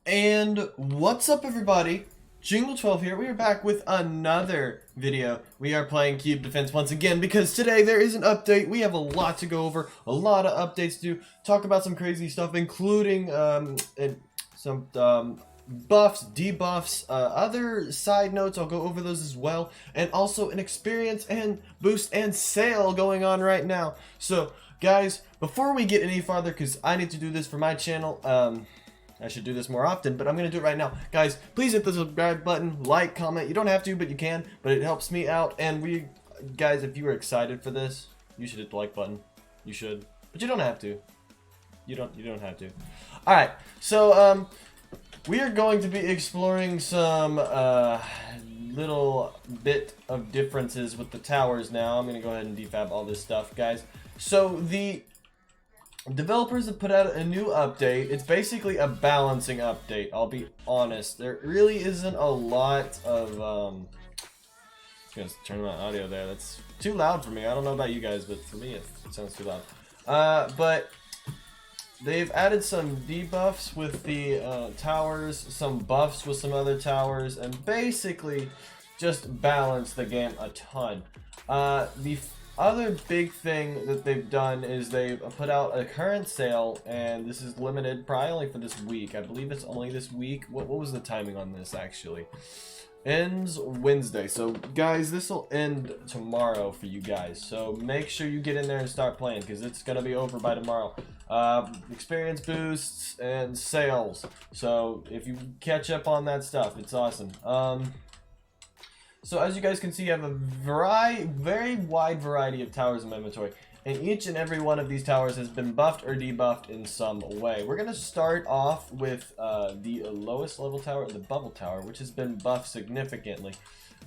And what's up, everybody? Jingle12 here. We are back with another video. We are playing Cube Defense once again because today there is an update. We have a lot to go over, a lot of updates to talk about, some crazy stuff, including some buffs, debuffs, other side notes. I'll go over those as well, and also an experience and boost and sale going on right now. So, guys, before we get any farther, because I need to do this for my channel, I should do this more often, but I'm going to do it right now. Guys, please hit the subscribe button, like, comment. You don't have to, but you can, but it helps me out. And guys, if you are excited for this, you should hit the like button. You should, but you don't have to. You don't have to. All right, so we are going to be exploring some little bit of differences with the towers now. I'm going to go ahead and defab all this stuff, guys. So the developers have put out a new update. It's basically a balancing update, I'll be honest. There really isn't a lot of I'm just gonna turn my audio there. That's too loud for me. I don't know about you guys, but for me it sounds too loud. But they've added some debuffs with the towers, some buffs with some other towers, and basically just balance the game a ton. The other big thing that they've done is they've put out a current sale, and this is limited probably only for this week. I believe it's only this week. What was the timing on this actually? Ends Wednesday. So guys, this will end tomorrow for you guys. So make sure you get in there and start playing because it's gonna be over by tomorrow. Experience boosts and sales. So if you catch up on that stuff, it's awesome. So as you guys can see, I have a very wide variety of towers in my inventory, and each and every one of these towers has been buffed or debuffed in some way. We're going to start off with the lowest level tower, the bubble tower, which has been buffed significantly.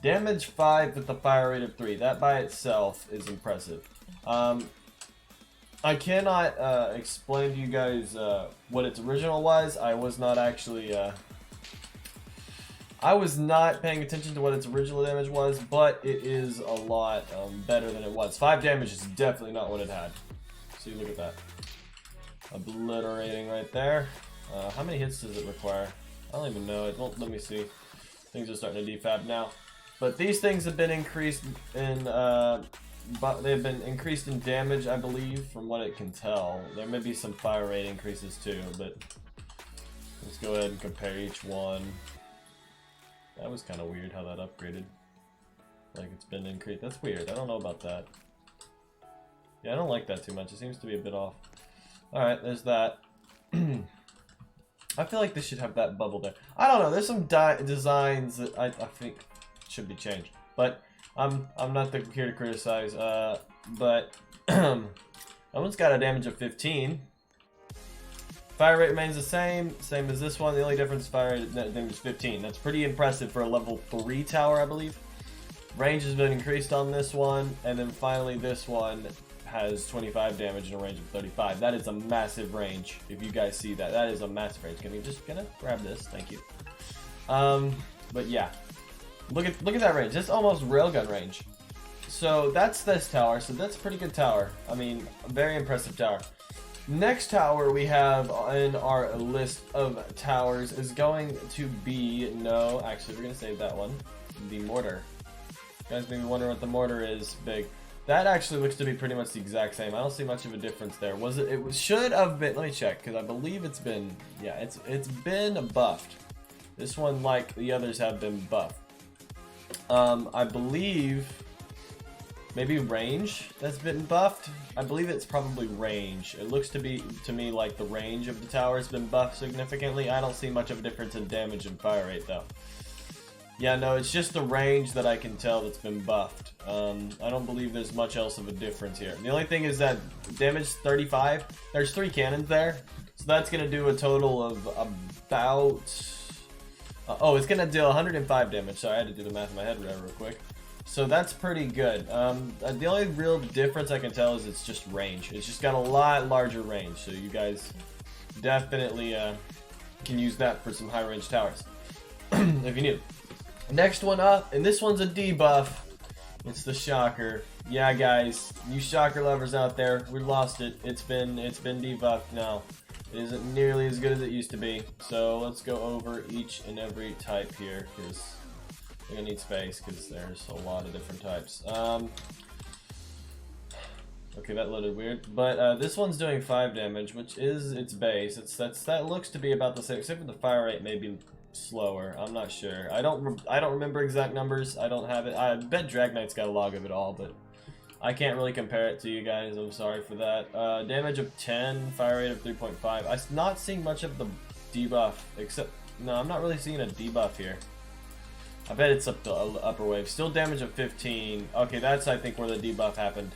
Damage 5 with the fire rate of 3. That by itself is impressive. I cannot explain to you guys what its original was. I was not actually I was not paying attention to what its original damage was, but it is a lot better than it was. 5 damage is definitely not what it had. See, look at that. Obliterating right there. How many hits does it require? I don't even know. It won't let me see. Things are starting to defab now. But these things have been increased in they've been increased in damage, I believe, from what it can tell. There may be some fire rate increases too, but let's go ahead and compare each one. That was kind of weird how that upgraded. Like it's been increased. That's weird. I don't know about that. Yeah, I don't like that too much. It seems to be a bit off. Alright, there's that. I feel like this should have that bubble there. I don't know. There's some designs that I think should be changed. But I'm not here to criticize. But that one's got a damage of 15. Fire rate remains the same as this one. The only difference is fire rate damage 15. That's pretty impressive for a level 3 tower, I believe. Range has been increased on this one, and then finally this one has 25 damage and a range of 35. That is a massive range. If you guys see that, that is a massive range. Can we just grab this? Thank you. But yeah, look at that range. That's almost railgun range. So that's this tower. So that's a pretty good tower. I mean, a very impressive tower. Next tower we have in our list of towers is going to be, no, actually we're going to save that one, the mortar. You guys may be wondering what the mortar is, big. That actually looks to be pretty much the exact same. I don't see much of a difference there. Should have been, let me check, because I believe it's been, yeah, it's been buffed. This one, like the others, have been buffed. I believe maybe range that's been buffed. I believe it's probably range. It looks to me like the range of the tower has been buffed significantly. I don't see much of a difference in damage and fire rate though. Yeah, no, it's just the range that I can tell that's been buffed. I don't believe there's much else of a difference here. The only thing is that damage 35. There's 3 cannons there, so that's gonna do a total of about. Oh, it's gonna deal 105 damage. Sorry, I had to do the math in my head real quick. So that's pretty good. The only real difference I can tell is it's just range. It's just got a lot larger range, so you guys definitely can use that for some high range towers if you need. Next one up, and this one's a debuff. It's the Shocker. Yeah, guys, you Shocker lovers out there, we lost it. It's been debuffed now. It isn't nearly as good as it used to be. So let's go over each and every type here, because we're gonna need space, because there's a lot of different types. Okay, that loaded weird, but this one's doing 5 damage, which is its base. That looks to be about the same, except for the fire rate may be slower. I'm not sure. I don't remember exact numbers. I don't have it. I bet Dragonite's got a log of it all, but I can't really compare it to you guys. I'm sorry for that. Damage of 10, fire rate of 3.5. I'm not seeing much of the debuff, except no, I'm not really seeing a debuff here. I bet it's up to upper wave. Still damage of 15. Okay, that's I think where the debuff happened.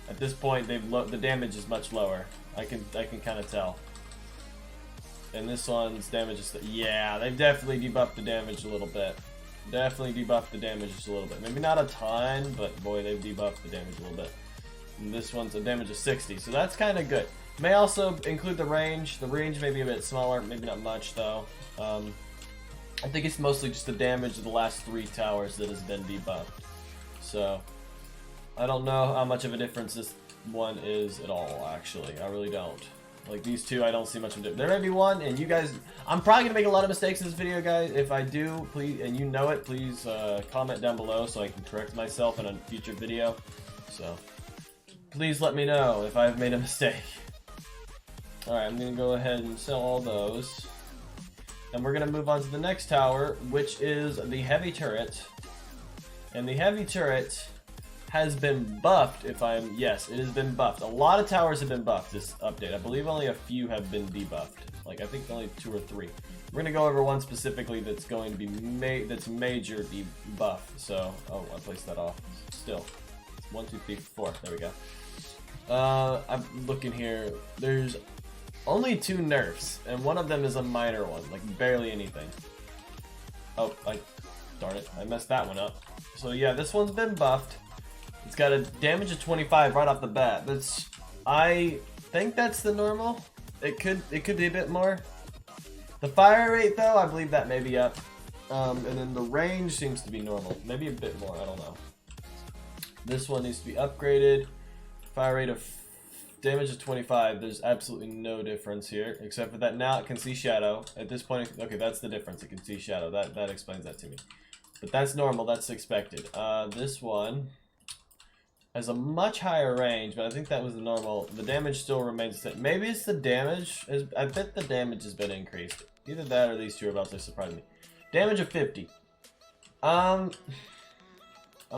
At this point, the damage is much lower. I can kind of tell. And this one's damage is yeah, they've definitely debuffed the damage a little bit. Definitely debuffed the damage just a little bit. Maybe not a ton, but boy, they've debuffed the damage a little bit. And this one's a damage of 60, so that's kind of good. May also include the range. The range may be a bit smaller, maybe not much though. I think it's mostly just the damage of the last 3 towers that has been debuffed. So I don't know how much of a difference this one is at all, actually. I really don't. Like, these two, I don't see much of a difference. There may be one, and you guys... I'm probably going to make a lot of mistakes in this video, guys. If I do, please, and you know it, please comment down below so I can correct myself in a future video. So, please let me know if I've made a mistake. Alright, I'm going to go ahead and sell all those. And we're going to move on to the next tower, which is the heavy turret. And the heavy turret has been buffed, yes, it has been buffed. A lot of towers have been buffed this update. I believe only a few have been debuffed. Like, I think only 2 or 3. We're gonna go over one specifically that's going to be that's major debuff. So, oh, I placed that off. Still, 1, 2, 3, 4. There we go. I'm looking here. There's only 2 nerfs, and one of them is a minor one, like barely anything. Oh, darn it, I messed that one up. So yeah, this one's been buffed. It's got a damage of 25 right off the bat. I think that's the normal. It could be a bit more. The fire rate though, I believe that may be up. And then the range seems to be normal. Maybe a bit more, I don't know. This one needs to be upgraded. Fire rate of damage of 25. There's absolutely no difference here, except for that now it can see shadow. At this point, okay, that's the difference. It can see shadow. That explains that to me. But that's normal, that's expected. This one has a much higher range, but I think that was the normal. The damage still remains the same. Maybe it's the damage. I bet the damage has been increased. Either that or these two are about to surprise me. Damage of 50. I'm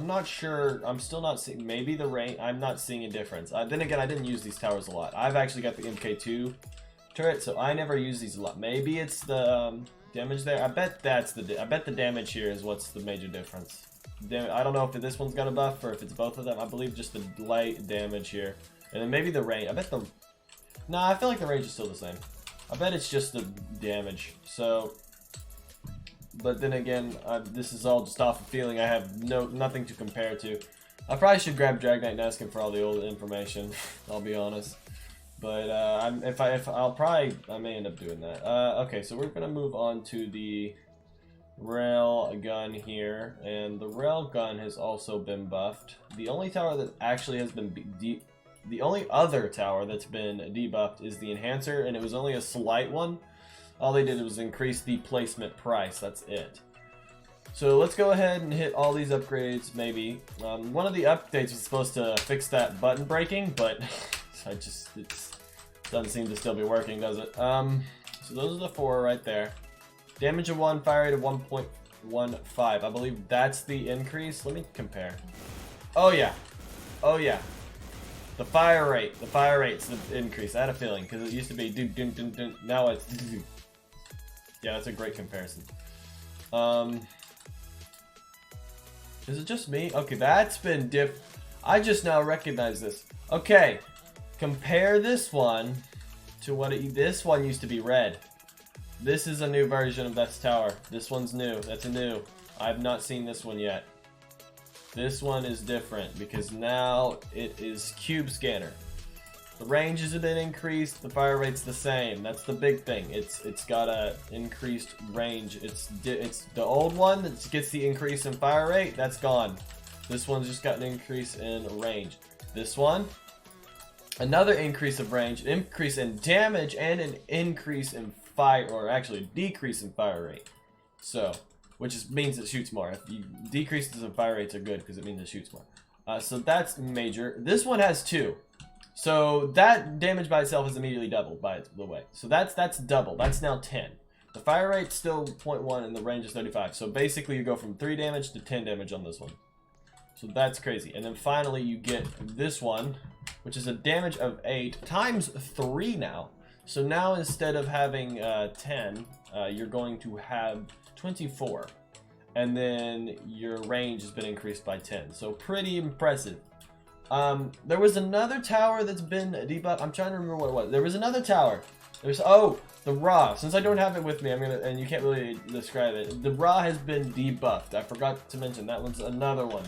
not sure. I'm still not seeing. Maybe the range. I'm not seeing a difference. Then again, I didn't use these towers a lot. I've actually got the MK2 turret, so I never use these a lot. Maybe it's the damage there. I bet the damage here is what's the major difference. I don't know if this one's got a buff or if it's both of them. I believe just the light damage here. And then maybe the range. I bet the... Nah, I feel like the range is still the same. I bet it's just the damage. So... But then again, this is all just off of feeling. I have nothing to compare to. I probably should grab Dragonite and ask him for all the old information. I'll be honest. But I may end up doing that. Okay, so we're going to move on to the rail gun here, and the rail gun has also been buffed. The only tower that actually has been the only other tower that's been debuffed is the enhancer, and it was only a slight one. All they did was increase the placement price. That's it. So let's go ahead and hit all these upgrades. Maybe one of the updates was supposed to fix that button breaking, but it doesn't seem to still be working, does it? So those are the 4 right there. Damage of 1, fire rate of 1.15. I believe that's the increase. Let me compare. Oh yeah. Oh yeah. The fire rate's the increase. I had a feeling, because it used to be now it's yeah, that's a great comparison. Is it just me? Okay, that's been I just now recognize this. Okay. Compare this one to what this one used to be red. This is a new version of that tower. This one's new. That's a new. I've not seen this one yet. This one is different because now it is cube scanner. The range has been increased. The fire rate's the same. That's the big thing. It's got a increased range. It's the old one that gets the increase in fire rate. That's gone. This one's just got an increase in range. This one another increase of range, an increase in damage, and an increase in fire, or actually a decrease in fire rate. So, which means it shoots more. If you decreases in fire rates are good because it means it shoots more. So that's major. This one has 2. So that damage by itself is immediately doubled by the way. So that's double. That's now 10. The fire rate's still 0.1 and the range is 35. So basically you go from 3 damage to 10 damage on this one. So that's crazy. And then finally you get this one, which is a damage of 8 times 3 now. So now instead of having 10, you're going to have 24. And then your range has been increased by 10. So pretty impressive. There was another tower that's been debuffed. I'm trying to remember what it was. There was another tower. Oh, the Ra. Since I don't have it with me, and you can't really describe it. The Ra has been debuffed. I forgot to mention that one's another one.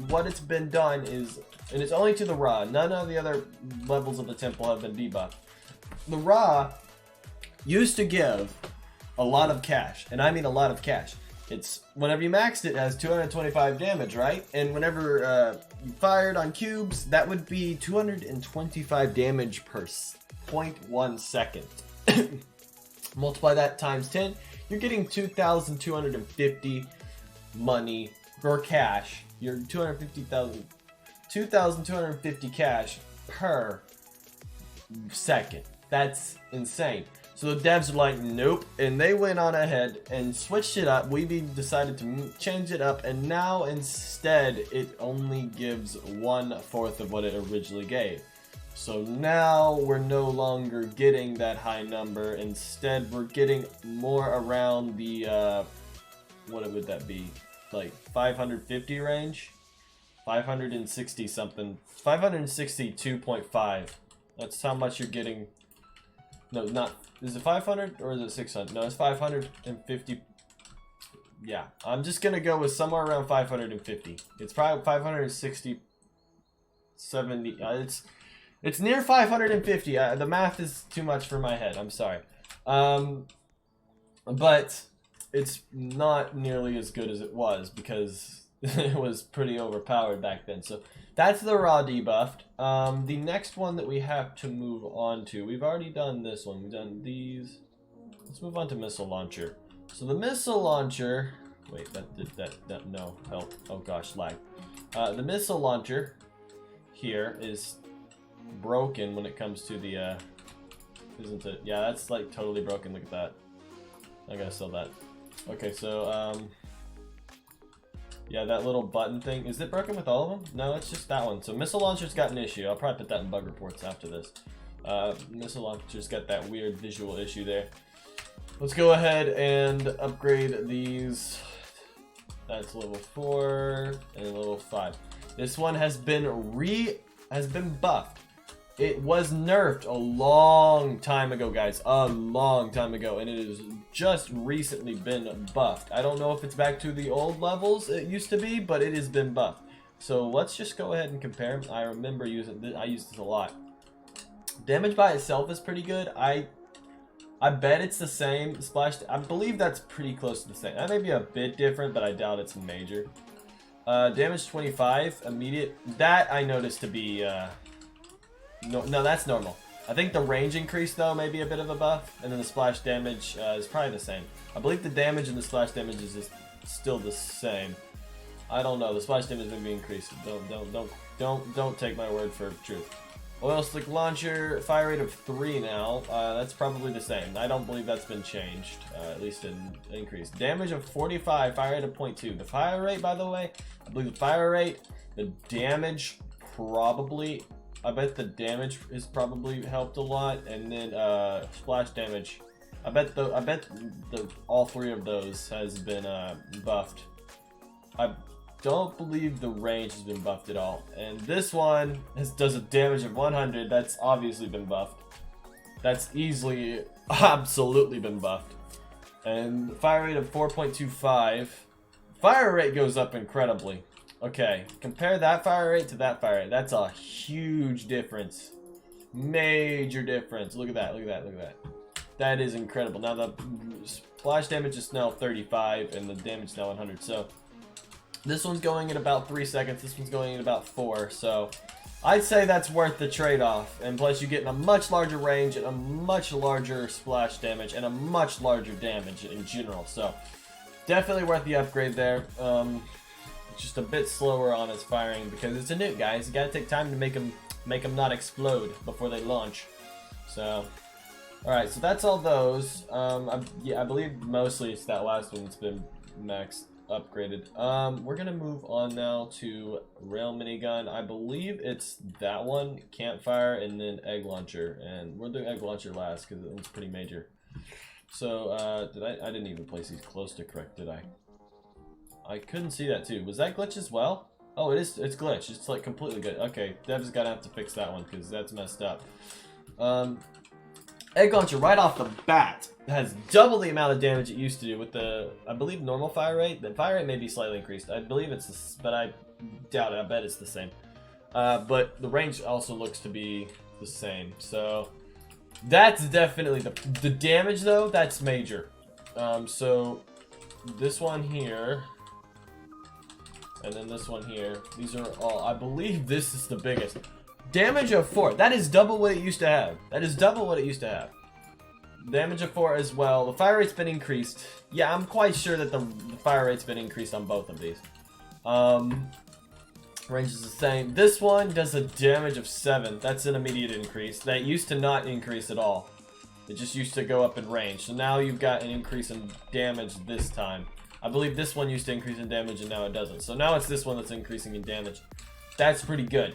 What it's been done is, and it's only to the Ra. None of the other levels of the temple have been debuffed. The Ra used to give a lot of cash, and I mean a lot of cash. It's whenever you maxed it has 225 damage, right? And whenever you fired on cubes, that would be 225 damage per 0.1 second. Multiply that times 10, you're getting 2,250 money or cash. You're 2,250 cash per second. That's insane. So the devs are like, nope, and they went on ahead and switched it up. We decided to change it up, and now instead it only gives 1/4 of what it originally gave. So now we're no longer getting that high number. Instead, we're getting more around the, what would that be? Like 550 range? 560 something. 562.5. That's how much you're getting. No, not. Is it 500 or is it 600? No, it's 550. Yeah, I'm just gonna go with somewhere around 550. It's probably 560, 70. It's near 550. The math is too much for my head. I'm sorry, but it's not nearly as good as it was because it was pretty overpowered back then. So that's the Raw debuffed. The next one that we have to move on to, we've already done this one. We've done these. Let's move on to Missile Launcher. So the Missile Launcher, wait, that no, help. Oh gosh, lag. The Missile Launcher here is broken when it comes to the, isn't it? Yeah, that's like totally broken. Look at that. I gotta sell that. Okay, so, yeah, that little button thing. Is it broken with all of them? No, it's just that one. So Missile Launcher's got an issue. I'll probably put that in bug reports after this. Missile Launcher's got that weird visual issue there. Let's go ahead and upgrade these. That's level 4 and level 5. This one has been buffed. It was nerfed a long time ago, guys. A long time ago, and it has just recently been buffed. I don't know if it's back to the old levels it used to be, but it has been buffed. So let's just go ahead and compare them. I remember using this. I used this a lot. Damage by itself is pretty good. I bet it's the same. Splash. I believe that's pretty close to the same. That may be a bit different, but I doubt it's major. Damage 25 immediate. That I noticed to be. No, that's normal. I think the range increase, though, may be a bit of a buff, and then the splash damage is probably the same. I believe the damage and the splash damage is just still the same. I don't know. The splash damage may be increased. Don't take my word for truth. Oil Slick Launcher, fire rate of 3 now. That's probably the same. I don't believe that's been changed, at least in increase. Damage of 45, fire rate of 0.2. The fire rate, by the way, I believe the fire rate, the damage probably. I bet the damage has probably helped a lot, and then splash damage. I bet all 3 of those has been buffed. I don't believe the range has been buffed at all, and this one does a damage of 100. That's obviously been buffed. That's easily, absolutely been buffed. And fire rate of 4.25. Fire rate goes up incredibly. Okay, compare that fire rate to that fire rate. That's a huge difference. Major difference. Look at that, look at that, look at that. That is incredible. Now the splash damage is now 35 and the damage is now 100. So this one's going in about 3 seconds. This one's going in about 4. So I'd say that's worth the trade-off, and plus you get a much larger range and a much larger splash damage and a much larger damage in general. So definitely worth the upgrade there. Just a bit slower on its firing because it's a nuke, guys. You gotta take time to make them not explode before they launch. So, all right, so that's all those. Yeah, I believe mostly it's that last one that's been maxed upgraded. We're gonna move on now to rail minigun. I believe it's that one, campfire, and then egg launcher. And we'll do egg launcher last because it was pretty major. So, I didn't even place these close to correct, did I? I couldn't see that too. Was that glitch as well? Oh, it is. It's glitched. It's like completely good. Okay, Dev's gotta have to fix that one because that's messed up. Egg launcher right off the bat has double the amount of damage it used to do with the, I believe, normal fire rate. The fire rate may be slightly increased. I believe it's this, but I doubt it. I bet it's the same. But the range also looks to be the same. So that's definitely the damage though. That's major. So this one here. And then this one here. These are all, I believe this is the biggest. Damage of 4. That is double what it used to have. That is double what it used to have. Damage of 4 as well. The fire rate's been increased. Yeah, I'm quite sure that the fire rate's been increased on both of these. Range is the same. This one does a damage of 7. That's an immediate increase. That used to not increase at all. It just used to go up in range. So now you've got an increase in damage this time. I believe this one used to increase in damage and now it doesn't. So now it's this one that's increasing in damage. That's pretty good.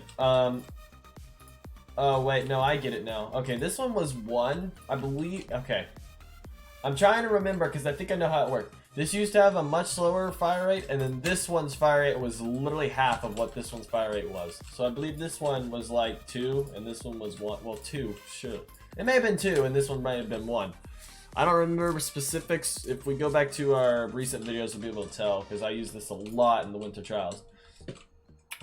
Oh, wait, no, I get it now. Okay, this one was 1, I believe. Okay. I'm trying to remember because I think I know how it worked. This used to have a much slower fire rate, and then this one's fire rate was literally half of what this one's fire rate was. So I believe this one was like 2, and this one was 1. Well, 2, sure. It may have been 2, and this one might have been 1. I don't remember specifics. If we go back to our recent videos, we'll be able to tell, because I use this a lot in the Winter Trials.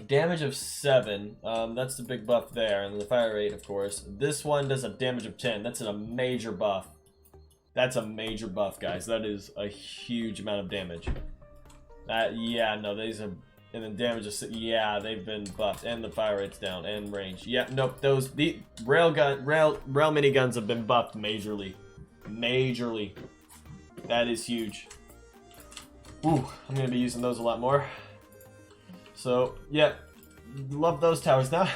Damage of 7, that's the big buff there, and the fire rate, of course. This one does a damage of 10. That's a major buff. That's a major buff, guys. That is a huge amount of damage. Yeah, no, these are, and then damage of 6, yeah, they've been buffed, and the fire rate's down, and range. Yeah, nope, the rail miniguns have been buffed majorly. Majorly. That is huge. Ooh, I'm gonna be using those a lot more. So, yeah, love those towers now.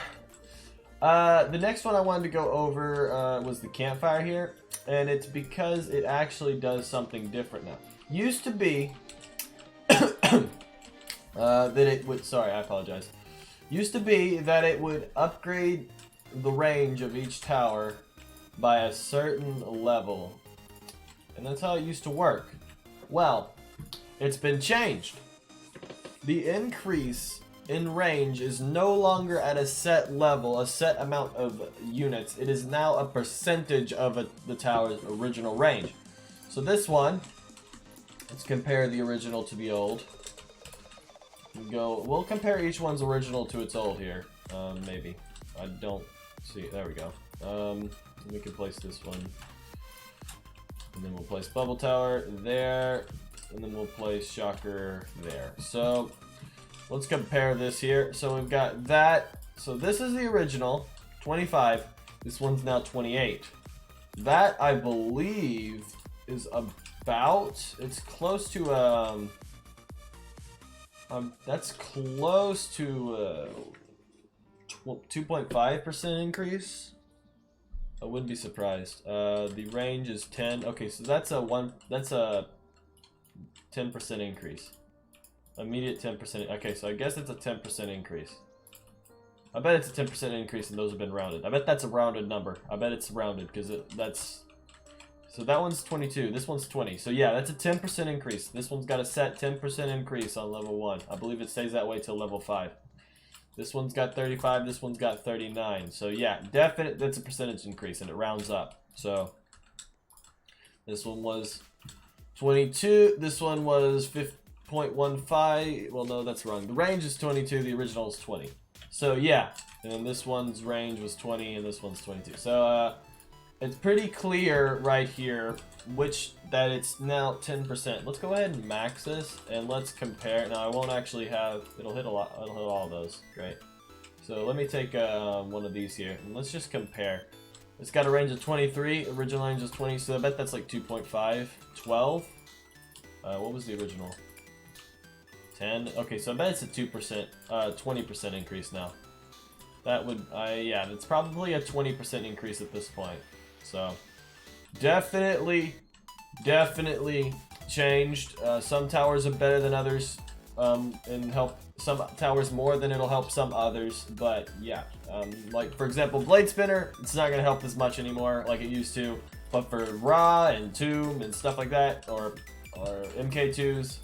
The next one I wanted to go over was the campfire here, and it's because it actually does something different now. Used to be that it would, sorry, I apologize. Used to be that it would upgrade the range of each tower by a certain level, and that's how it used to work. Well, it's been changed. The increase in range is no longer at a set level, a set amount of units. It is now a percentage of the tower's original range. So this one, let's compare the original to the old. We'll compare each one's original to its old here. Maybe. I don't see it. There we go. We can place this one. And then we'll place Bubble Tower there. And then we'll place Shocker there. So let's compare this here. So we've got that. So this is the original, 25. This one's now 28. That, I believe, is about, it's close to, that's close to 2.5% increase. I wouldn't be surprised. The range is 10. Okay, so that's a 10% increase. Immediate 10%. Okay, so I guess it's a 10% increase. I bet it's a 10% increase and those have been rounded. I bet that's a rounded number. I bet it's rounded because that's... So that one's 22. This one's 20. So yeah, that's a 10% increase. This one's got a set 10% increase on level 1. I believe it stays that way till level 5. This one's got 35. This one's got 39. So yeah, definite. That's a percentage increase and it rounds up. So this one was 22. This one was 0.15. Well, no, that's wrong. The range is 22. The original is 20. So yeah, and then this one's range was 20 and this one's 22. So it's pretty clear right here that it's now 10%. Let's go ahead and max this and let's compare. Now I won't actually have, it'll hit a lot, it'll hit all of those. Great. So let me take one of these here, and let's just compare. It's got a range of 23, original range is 20, so I bet that's like 2.5, 12. What was the original? 10. Okay, so I bet it's a 2%, 20% increase now. That would, yeah, it's probably a 20% increase at this point. So, definitely changed. Some towers are better than others, and help some towers more than it'll help some others. But yeah, like for example, Blade Spinner, it's not gonna help as much anymore like it used to. But for Ra and Tomb and stuff like that, or MK2s,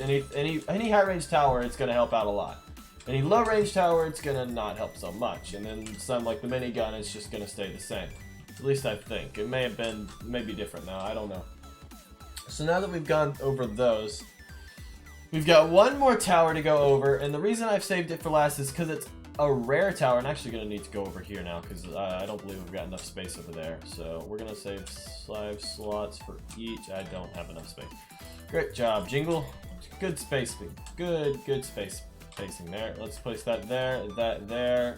any high range tower, it's gonna help out a lot. Any low range tower, it's gonna not help so much. And then some like the minigun is just gonna stay the same. At least I think. It may have been maybe different now. I don't know. So now that we've gone over those, we've got one more tower to go over, and the reason I've saved it for last is because it's a rare tower. I'm actually going to need to go over here now because I don't believe we've got enough space over there. So we're going to save 5 slots for each. I don't have enough space. Great job, Jingle. Good spacing. Good space spacing there. Let's place that there, that there,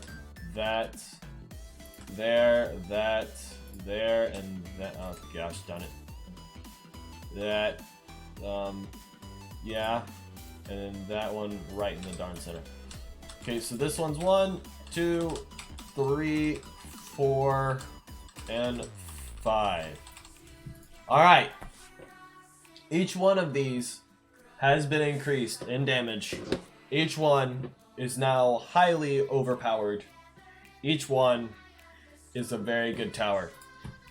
that there, that there, and that. Oh gosh, done it. That, yeah, and then that one right in the darn center. Okay, so this one's 1, 2, 3, 4, and 5. All right. Each one of these has been increased in damage. Each one is now highly overpowered. Each one is a very good tower.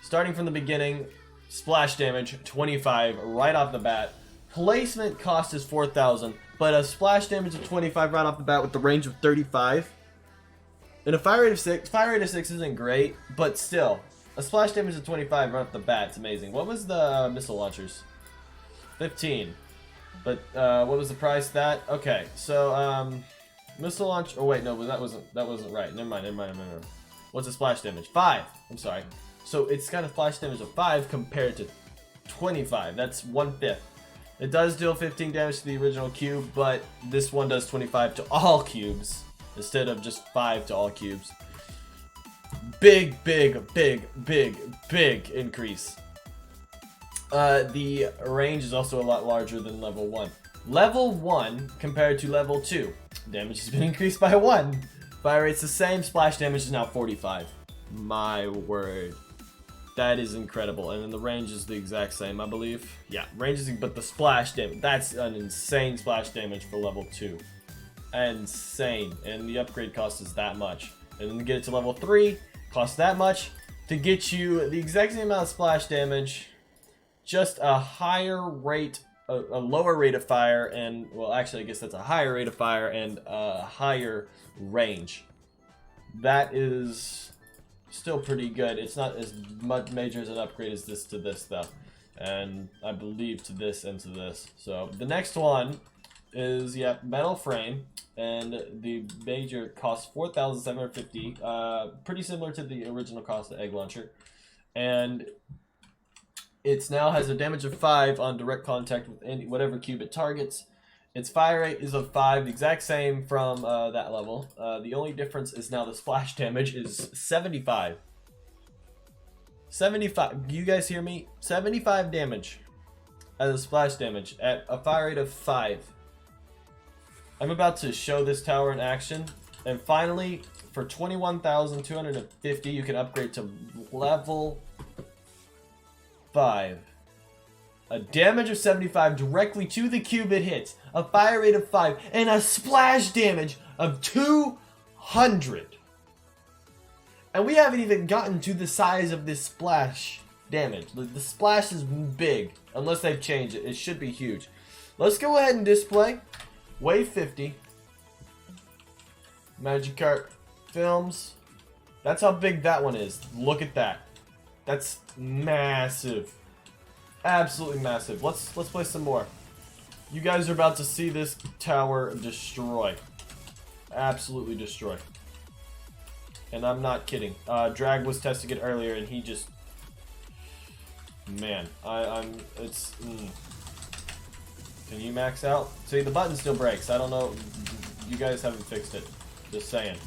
Starting from the beginning, splash damage 25 right off the bat. Placement cost is 4,000, but a splash damage of 25 right off the bat with the range of 35. And a fire rate of 6. Fire rate of 6 isn't great, but still, a splash damage of 25 right off the bat, it's amazing. What was the missile launchers? 15. But what was the price? That okay. So missile launch. Oh wait, no, that wasn't right. Never mind. What's the splash damage? 5. I'm sorry. So it's got a splash damage of 5 compared to 25. That's 1/5. It does deal 15 damage to the original cube, but this one does 25 to all cubes instead of just 5 to all cubes. Big increase. The range is also a lot larger than level 1. Level 1 compared to level 2. Damage has been increased by 1. Fire rate's the same, splash damage is now 45. My word. That is incredible. And then the range is the exact same, I believe. Yeah, range is, but the splash damage, that's an insane splash damage for level 2. Insane. And the upgrade cost is that much. And then to get it to level 3, costs that much. To get you the exact same amount of splash damage, just a higher rate, a lower rate of fire, and, well, actually, I guess that's a higher rate of fire and a higher range. That is still pretty good. It's not as much major as an upgrade as this to this, though. And I believe to this and to this. So the next one is, yeah, metal frame. And the major costs 4,750. Pretty similar to the original cost of egg launcher. And it now has a damage of 5 on direct contact with any whatever cube it targets. Its fire rate is of 5, the exact same from that level. The only difference is now the splash damage is 75. 75. You guys hear me? 75 damage as a splash damage at a fire rate of 5. I'm about to show this tower in action. And finally, for 21,250, you can upgrade to level 5. A damage of 75 directly to the cube it hits, a fire rate of 5, and a splash damage of 200. And we haven't even gotten to the size of this splash damage. The splash is big, unless they've changed it. It should be huge. Let's go ahead and display Wave 50. Magikarp films. That's how big that one is. Look at that. That's massive. Absolutely massive. Let's play some more. You guys are about to see this tower destroy. Absolutely destroy. And I'm not kidding. Drag was testing it earlier and he just... Man, it's... Can you max out? See, the button still breaks. I don't know. You guys haven't fixed it. Just saying.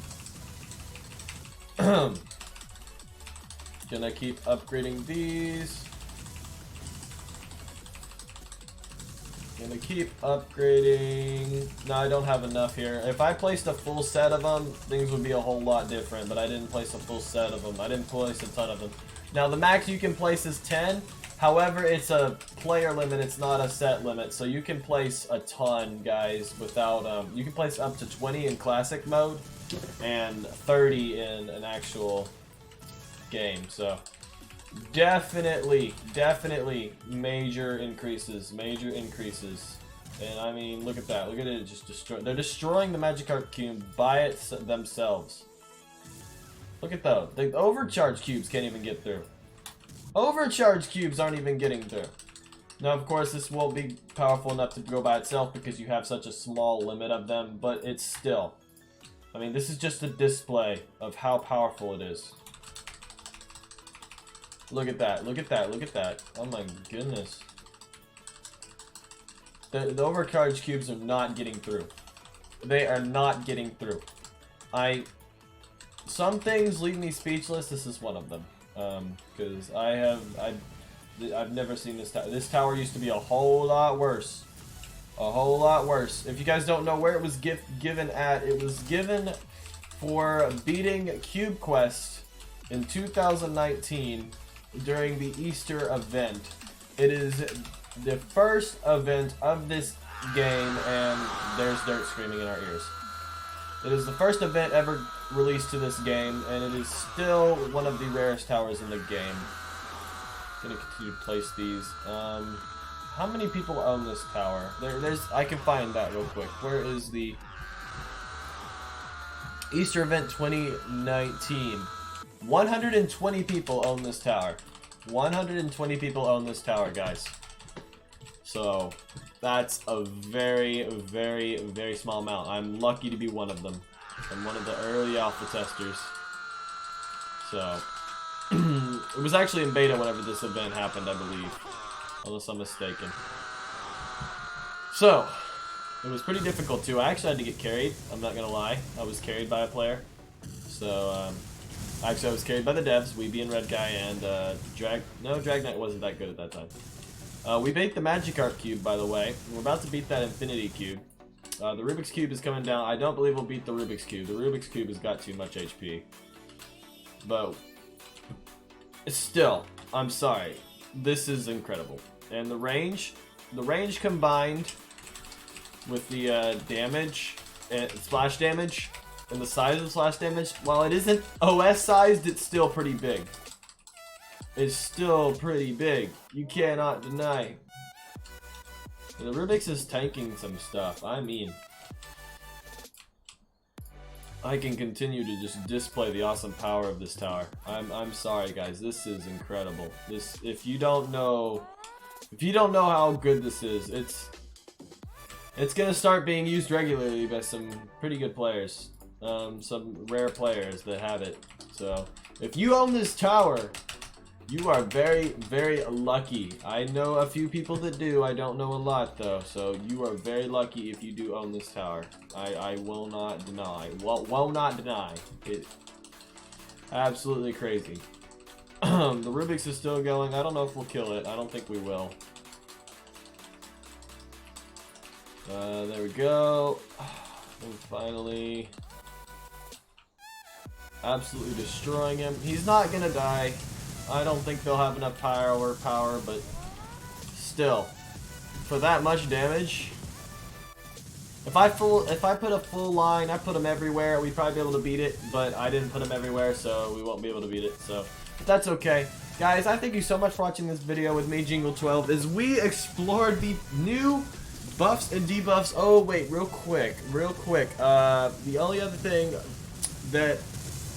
Gonna keep upgrading these. Gonna keep upgrading. No, I don't have enough here. If I placed a full set of them, things would be a whole lot different, but I didn't place a full set of them. I didn't place a ton of them. Now, the max you can place is 10. However, it's a player limit, it's not a set limit, so you can place a ton, guys, without, you can place up to 20 in classic mode, and 30 in an actual game, so definitely major increases, and I mean, look at that, look at it just destroy. They're destroying the Magikarp cube by themselves. Look at those. The overcharged cubes can't even get through. Overcharged cubes aren't even getting through. Now, of course, this won't be powerful enough to go by itself because you have such a small limit of them, but it's still. I mean, this is just a display of how powerful it is. Look at that, look at that, look at that. Oh my goodness. The overcharged cubes are not getting through. They are not getting through. Some things leave me speechless. This is one of them. Because I've never seen this tower. This tower used to be a whole lot worse. A whole lot worse. If you guys don't know where it was given at, it was given for beating Cube Quest in 2019 during the Easter event. It is the first event of this game, and there's dirt screaming in our ears. It is the first event ever released to this game, and it is still one of the rarest towers in the game. I'm gonna continue to place these. How many people own this tower? I can find that real quick. Where is the Easter event 2019? 120 people own this tower. 120 people own this tower, guys. So that's a very small amount. I'm lucky to be one of them. I'm one of the early alpha testers. So it was actually in beta whenever this event happened, I believe, unless I'm mistaken. So it was pretty difficult too. I actually had to get carried. I'm not gonna lie. I was carried by a player. So actually I was carried by the devs, Weeby and Red Guy, and Drag Knight wasn't that good at that time. We beat the Magikarp cube, by the way. We're about to beat that Infinity cube. The Rubik's cube is coming down. I don't believe we'll beat the Rubik's cube. The Rubik's cube has got too much HP. But still, I'm sorry. This is incredible. And the range combined with the damage, and splash damage, and the size of the splash damage, while it isn't OS sized, it's still pretty big. It's still pretty big. You cannot deny. And the Rubik's is tanking some stuff. I mean, I can continue to just display the awesome power of this tower. I'm sorry, guys. This is incredible. If you don't know how good this is, it's gonna start being used regularly by some pretty good players, some rare players that have it. So if you own this tower, you are very lucky. I know a few people that do. I don't know a lot though. So you are very lucky if you do own this tower. I will not deny. Will not deny. It absolutely crazy. The Rubik's is still going. I don't know if we'll kill it. I don't think we will. There we go. And finally, absolutely destroying him. He's not gonna die. I don't think they'll have enough power, but still, for that much damage, if I put a full line, I put them everywhere, we'd probably be able to beat it, but I didn't put them everywhere, so we won't be able to beat it, so that's okay. Guys, I thank you so much for watching this video with me, Jingle12, as we explored the new buffs and debuffs. Oh, wait, real quick, the only other thing that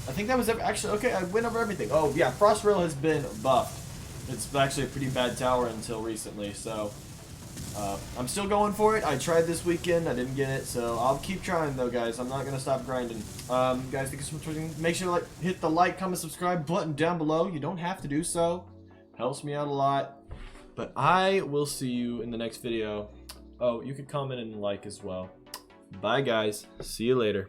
I think that was actually okay. I went over everything. Oh yeah, Frost Rail has been buffed. It's actually a pretty bad tower until recently, so I'm still going for it. I tried this weekend, I didn't get it, so I'll keep trying though, guys. I'm not gonna stop grinding. Guys, thank you so much for watching. Make sure to hit the like, comment, subscribe button down below. You don't have to do so. Helps me out a lot. But I will see you in the next video. Oh, you could comment and like as well. Bye, guys. See you later.